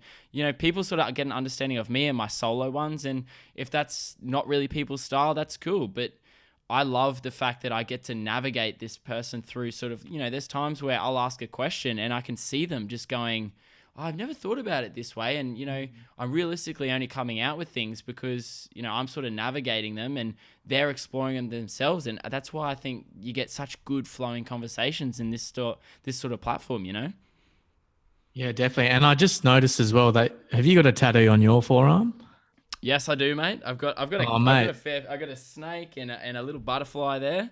people sort of get an understanding of me and my solo ones. And if that's not really people's style, that's cool. But I love the fact that I get to navigate this person through sort of, there's times where I'll ask a question and I can see them just going, oh, I've never thought about it this way. And, I'm realistically only coming out with things because, I'm sort of navigating them and they're exploring them themselves. And that's why I think you get such good flowing conversations in this sort of platform, Yeah, definitely. And I just noticed as well that, have you got a tattoo on your forearm? Yes, I do, mate. I've got a snake and a little butterfly there.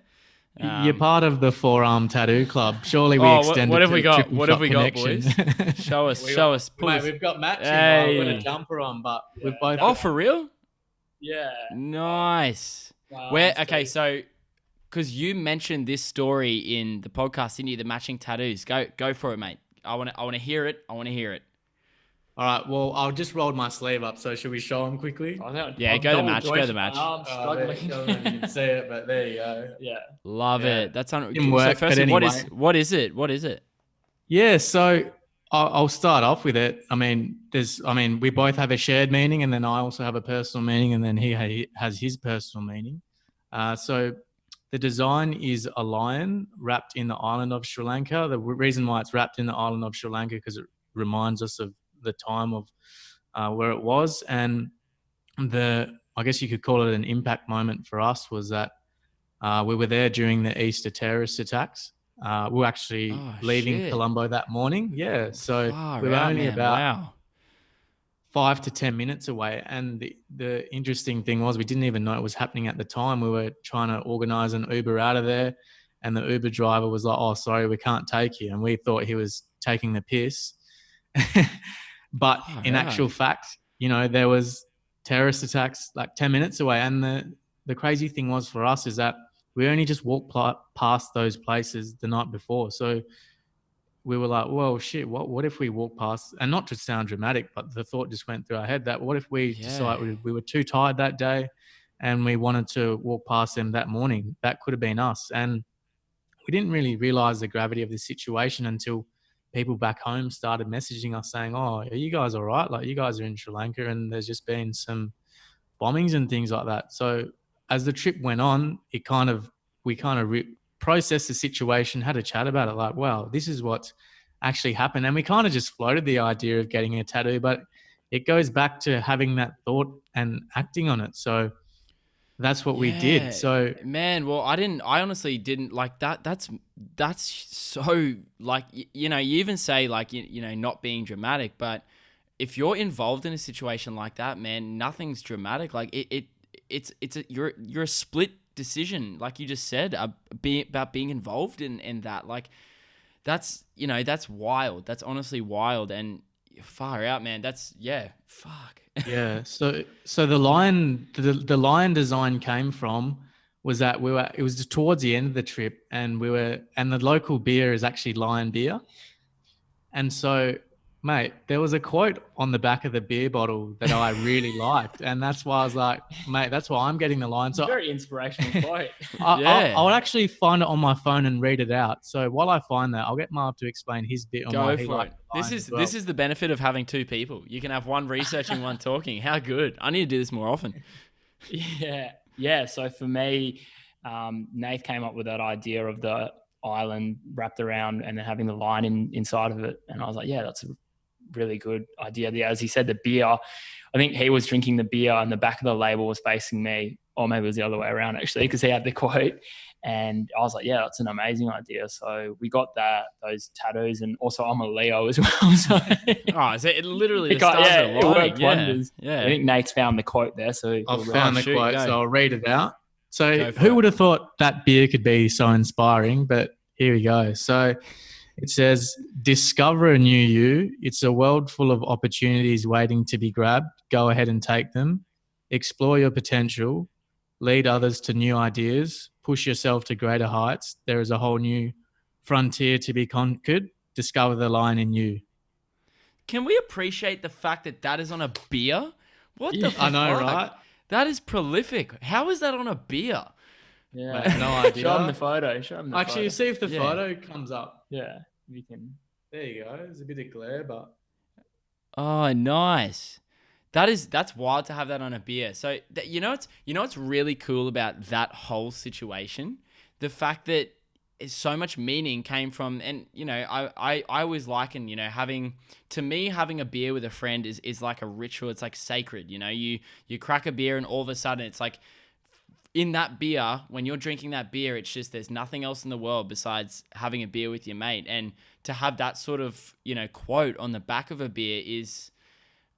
You're part of the forearm tattoo club. Surely we extend what it have to we a got? triple What have shot we got, connection. boys? Show us. Mate, we've got matching. Hey. I've got a jumper on, but we've both. Oh, for real? Yeah. Nice. Okay, so because you mentioned this story in the podcast, didn't you? The matching tattoos. Go for it, mate. I want to hear it. All right. Well, I'll just roll my sleeve up. So should we show them quickly? Yeah, go the match. Go the match. I'm struggling. You can see it, but there you go. Yeah. Love it. That's Didn't work, so first, but anyway. what is it? Yeah. So I'll start off with it. I mean, we both have a shared meaning, and then I also have a personal meaning, and then he has his personal meaning. So the design is a lion wrapped in the island of Sri Lanka. The reason why it's wrapped in the island of Sri Lanka because it reminds us of the time of where it was. And I guess you could call it an impact moment for us was that we were there during the Easter terrorist attacks. We were actually leaving Colombo that morning. Yeah. So we were only about 5 to 10 minutes away. And the interesting thing was we didn't even know it was happening at the time. We were trying to organize an Uber out of there. And the Uber driver was like, oh, sorry, we can't take you. And we thought he was taking the piss. But in actual fact, there was terrorist attacks like 10 minutes away. And the crazy thing was for us is that we only just walked past those places the night before. So we were like, well, shit, what if we walk past, and not to sound dramatic, but the thought just went through our head that what if we decided we were too tired that day and we wanted to walk past them that morning? That could have been us. And we didn't really realize the gravity of the situation until people back home started messaging us saying, oh, are you guys all right? Like, you guys are in Sri Lanka and there's just been some bombings and things like that. So as the trip went on, we kind of processed the situation, had a chat about it, like, wow, this is what's actually happened. And we kind of just floated the idea of getting a tattoo, but it goes back to having that thought and acting on it. So that's what we did. So, man, well, I honestly didn't like that. That's so, like, you even say, like, not being dramatic, but if you're involved in a situation like that, man, nothing's dramatic. Like you're a split decision, like you just said, about being involved in that. Like, that's wild. That's honestly wild and far out, man. Fuck. Yeah. So the line design came from was that it was just towards the end of the trip, and the local beer is actually Lion beer. And so, mate, there was a quote on the back of the beer bottle that I really liked, and that's why I was like, mate, that's why I'm getting the line. So Very inspirational quote. I'll actually find it on my phone and read it out. So while I find that, I'll get Marv to explain his bit on why he liked the line as well. This is the benefit of having two people. You can have one researching, one talking. How good! I need to do this more often. Yeah. So for me, Nath came up with that idea of the island wrapped around and then having the line inside of it, and I was like, yeah, that's a really good idea. Yeah, as he said, the beer, I think he was drinking the beer and the back of the label was facing me, or maybe it was the other way around actually, because he had the quote, and I was like, yeah, that's an amazing idea. So we got those tattoos, and also I'm a Leo as well. So so it literally it worked wonders. Yeah, I think Nate's found the quote there, so I've found the quote, so I'll read it out. So who would have thought that beer could be so inspiring? But here we go. So it says, discover a new you. It's a world full of opportunities waiting to be grabbed. Go ahead and take them. Explore your potential. Lead others to new ideas. Push yourself to greater heights. There is a whole new frontier to be conquered. Discover the lion in you. Can we appreciate the fact that is on a beer? What the fuck? I know, right? That is prolific. How is that on a beer? Yeah, mate, no idea. Show him the photo. Actually, see if the photo comes up. Yeah, you can. There you go. There's a bit of glare, but oh, nice. That's wild to have that on a beer. So what's really cool about that whole situation, the fact that so much meaning came from, and I always liken having a beer with a friend is like a ritual. It's like sacred. You crack a beer and all of a sudden it's like, in that beer, when you're drinking that beer, it's just there's nothing else in the world besides having a beer with your mate. And to have that sort of quote on the back of a beer is,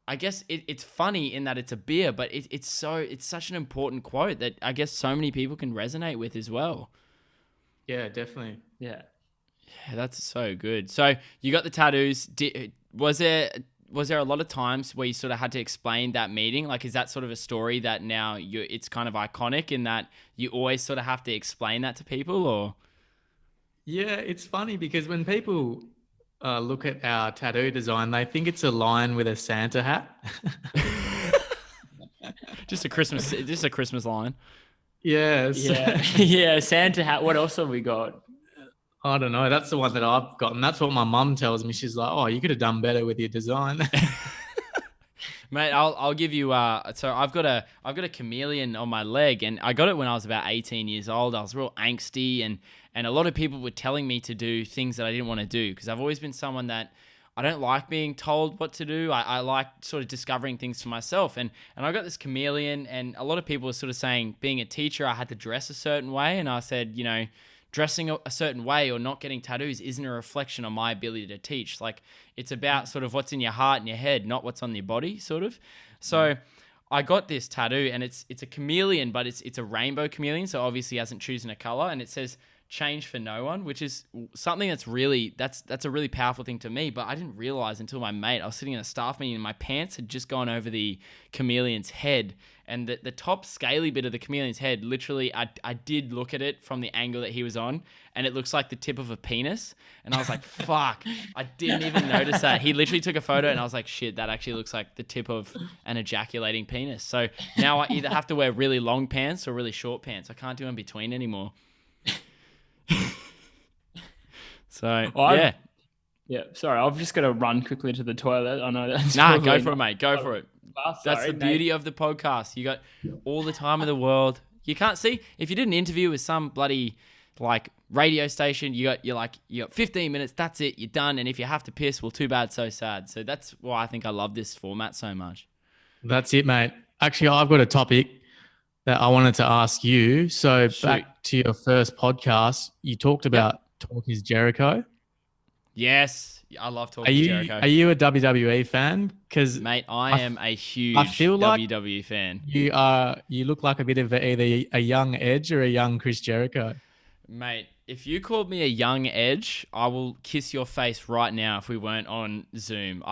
I guess it's funny in that it's a beer, but it's such an important quote that I guess so many people can resonate with as well. Yeah, definitely. Yeah, that's so good. So you got the tattoos. Was there a lot of times where you sort of had to explain that meeting? Like, is that sort of a story that now it's kind of iconic in that you always sort of have to explain that to people, or? Yeah, it's funny because when people look at our tattoo design, they think it's a lion with a Santa hat. just a Christmas line. Yes. Yeah. Yeah. Santa hat. What else have we got? I don't know. That's the one that I've gotten. That's what my mum tells me. She's like, "Oh, you could have done better with your design." Mate, I'll give you. So I've got a chameleon on my leg, and I got it when I was about 18 years old. I was real angsty, and a lot of people were telling me to do things that I didn't want to do because I've always been someone that I don't like being told what to do. I like sort of discovering things for myself, and I got this chameleon, and a lot of people were sort of saying, being a teacher, I had to dress a certain way, and I said, dressing a certain way or not getting tattoos isn't a reflection on my ability to teach. Like, it's about sort of what's in your heart and your head, not what's on your body, sort of. So I got this tattoo, and it's a chameleon, but it's a rainbow chameleon, so obviously hasn't chosen a color, and it says change for no one, which is something that's a really powerful thing to me. But I didn't realize until my mate, I was sitting in a staff meeting and my pants had just gone over the chameleon's head, and the top scaly bit of the chameleon's head, literally I did look at it from the angle that he was on, and it looks like the tip of a penis, and I was like, fuck, I didn't even notice that. He literally took a photo, and I was like, shit, that actually looks like the tip of an ejaculating penis. So now I either have to wear really long pants or really short pants. I can't do in between anymore. So yeah. Yeah, sorry, I've just got to run quickly to the toilet. I know that's go for it, mate. Go for it. That's the beauty of the podcast. You got all the time in the world. You can't see if you did an interview with some bloody like radio station. You got 15 minutes. That's it. You're done. And if you have to piss, well, too bad, so sad. So that's why I think I love this format so much. That's it, mate. Actually, I've got a topic that I wanted to ask you. So back to your first podcast, you talked about Talk is Jericho. Yes, I love Are talking you Jericho. are you a WWE fan? Because Mate, I am a huge feel like WWE fan. you look like a bit of either a young Edge or a young Chris Jericho. Mate, if you called me a young Edge, I will kiss your face right now if we weren't on Zoom.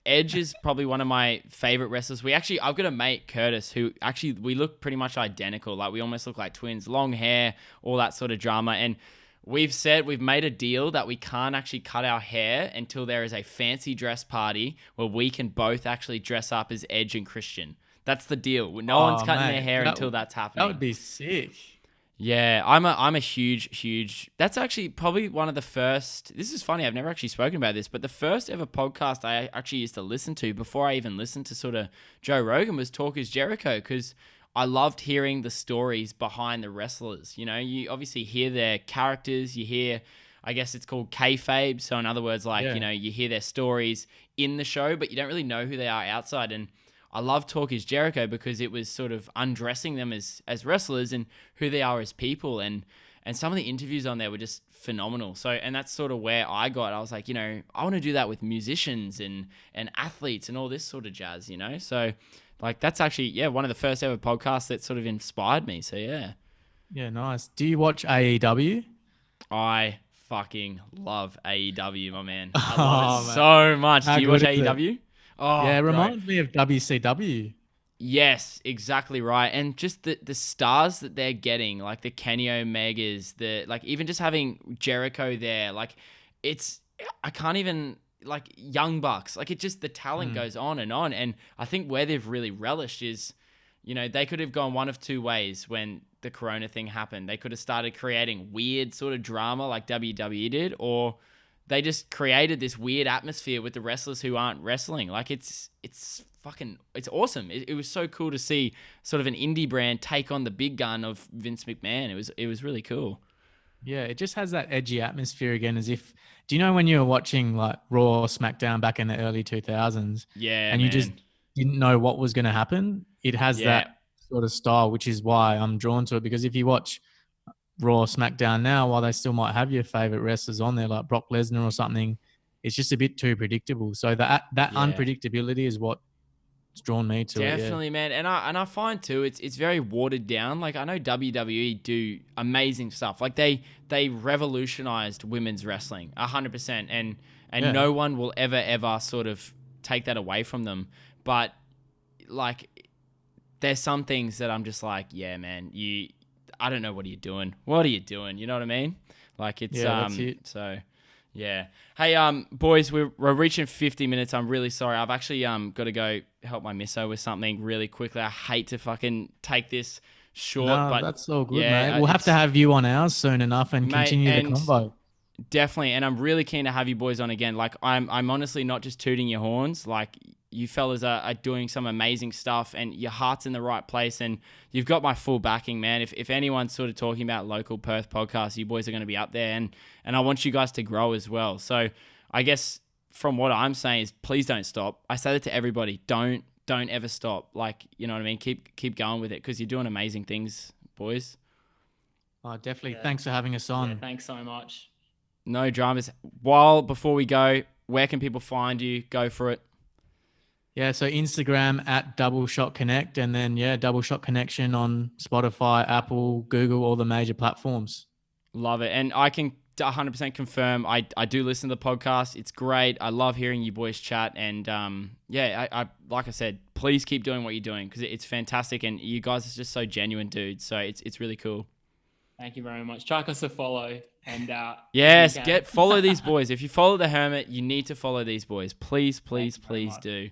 Edge is probably one of my favorite wrestlers. I've got a mate, Curtis, who actually, we look pretty much identical. Like, we almost look like twins. Long hair, all that sort of drama. And we've made a deal that we can't actually cut our hair until there is a fancy dress party where we can both actually dress up as Edge and Christian. That's the deal. No one's cutting their hair until that's happening. That would be sick. Yeah, I'm a huge. That's actually probably one of the first. This is funny. I've never actually spoken about this, but the first ever podcast I actually used to listen to before I even listened to sort of Joe Rogan was Talk Is Jericho, because I loved hearing the stories behind the wrestlers. You know, you obviously hear their characters. You hear, I guess it's called kayfabe. So in other words, like, you know, you hear their stories in the show, but you don't really know who they are outside. And I love Talk Is Jericho because it was sort of undressing them as wrestlers and who they are as people. And some of the interviews on there were just phenomenal. So, and that's sort of where I was like, you know, I want to do that with musicians and athletes and all this sort of jazz, you know? So like, that's actually, one of the first ever podcasts that sort of inspired me. So yeah. Yeah, nice. Do you watch AEW? I fucking love AEW, my man. I love it so much. Do you watch AEW? Oh, yeah, it reminds me of WCW. Yes, exactly right. And just the stars that they're getting, like the Kenny Omegas, like even just having Jericho there, like I can't even, like Young Bucks, like the talent goes on. And I think where they've really relished is, you know, they could have gone one of two ways when the Corona thing happened. They could have started creating weird sort of drama like WWE did, or they just created this weird atmosphere with the wrestlers who aren't wrestling. Like it's awesome. It was so cool to see sort of an indie brand take on the big gun of Vince McMahon. It was really cool. Yeah, it just has that edgy atmosphere again, as if, do you know when you were watching like Raw or SmackDown back in the early 2000s? Yeah, and you just didn't know what was going to happen? It has that sort of style, which is why I'm drawn to it, because if you watch Raw, SmackDown now, while they still might have your favorite wrestlers on there, like Brock Lesnar or something, it's just a bit too predictable. So that unpredictability is what's drawn me to it. Definitely, man. And I find too, it's very watered down. Like I know WWE do amazing stuff. Like they revolutionized women's wrestling 100%, and no one will ever sort of take that away from them. But like, there's some things that I'm just like, yeah, man, I don't know, what are you doing? What are you doing? You know what I mean? Like it's that's it. So yeah. Hey, boys, we're reaching 50 minutes. I'm really sorry. I've actually got to go help my misso with something really quickly. I hate to fucking take this short, but that's all good, mate. We'll have to have you on ours soon enough and continue the convo. Definitely, and I'm really keen to have you boys on again. Like I'm honestly not just tooting your horns. Like you fellas are doing some amazing stuff, and your heart's in the right place, and you've got my full backing, man. If anyone's sort of talking about local Perth podcasts, you boys are going to be up there, and I want you guys to grow as well. So I guess from what I'm saying is, please don't stop. I say that to everybody. Don't ever stop. Like, you know what I mean? Keep going with it, because you're doing amazing things, boys. Oh, definitely. Yeah. Thanks for having us on. Yeah, thanks so much. No dramas. Before we go, where can people find you? Go for it. Yeah, so Instagram at Double Shot Connect, and then Double Shot Connection on Spotify, Apple, Google, all the major platforms. Love it. And I can 100% confirm I do listen to the podcast. It's great. I love hearing you boys chat, and I like I said, please keep doing what you're doing, because it's fantastic, and you guys are just so genuine dudes. So it's really cool. Thank you very much. Chuck us a follow. And yes, follow these boys. If you follow the Hermit, you need to follow these boys. Please do.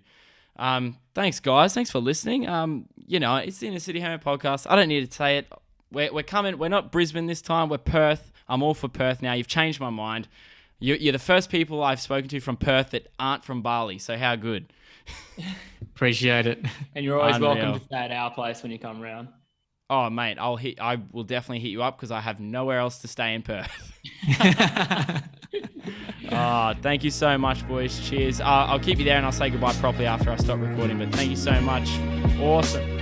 Thanks, guys. Thanks for listening. You know, it's the Inner City Hermit podcast. I don't need to say it. We're coming. We're not Brisbane this time. We're Perth. I'm all for Perth now. You've changed my mind. You're the first people I've spoken to from Perth that aren't from Bali. So how good? Appreciate it. And you're always welcome to stay at our place when you come around. Oh, mate, I will definitely hit you up, because I have nowhere else to stay in Perth. Thank you so much, boys. Cheers. I'll keep you there, and I'll say goodbye properly after I stop recording, but thank you so much. Awesome.